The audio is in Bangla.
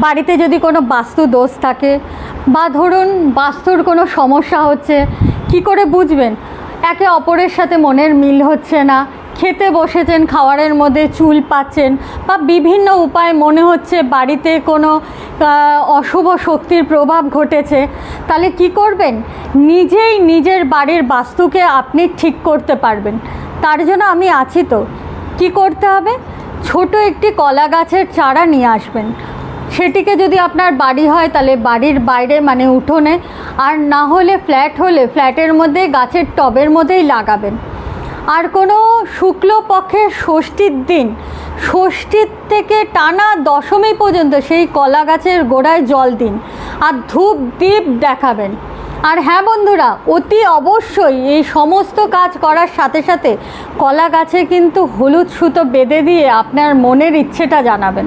বাড়িতে যদি কোনো বাস্তু দোষ থাকে বা ধরুন বাস্তুর কোনো সমস্যা হচ্ছে, কি করে বুঝবেন? একে অপরের সাথে মনের মিল হচ্ছে না, খেতে বসেছেন খাবারের মধ্যে চুল পাচ্ছেন, বা বিভিন্ন উপায়ে মনে হচ্ছে বাড়িতে কোনো অশুভ শক্তির প্রভাব ঘটেছে, তাহলে কি করবেন? নিজেই নিজের বাড়ির বাস্তুকে আপনি ঠিক করতে পারবেন। তার জন্য আমি আছি তো। কি করতে হবে? ছোট একটি কলা গাছের চারা নিয়ে আসবেন। সেটিকে যদি আপনার বাড়ি হয় তাহলে বাড়ির বাইরে মানে উঠোনে, আর না হলে ফ্ল্যাটের মধ্যে গাছের টবের মধ্যেই লাগাবেন। আর কোনো শুক্লপক্ষের ষষ্ঠীর দিন, ষষ্ঠীর থেকে টানা দশমী পর্যন্ত সেই কলা গাছের গোড়ায় জল দিন আর ধূপ দীপ দেখাবেন। আর হ্যাঁ বন্ধুরা, অতি অবশ্যই এই সমস্ত কাজ করার সাথে সাথে কলা গাছে কিন্তু হলুদ সুতো বেঁধে দিয়ে আপনার মনের ইচ্ছেটা জানাবেন।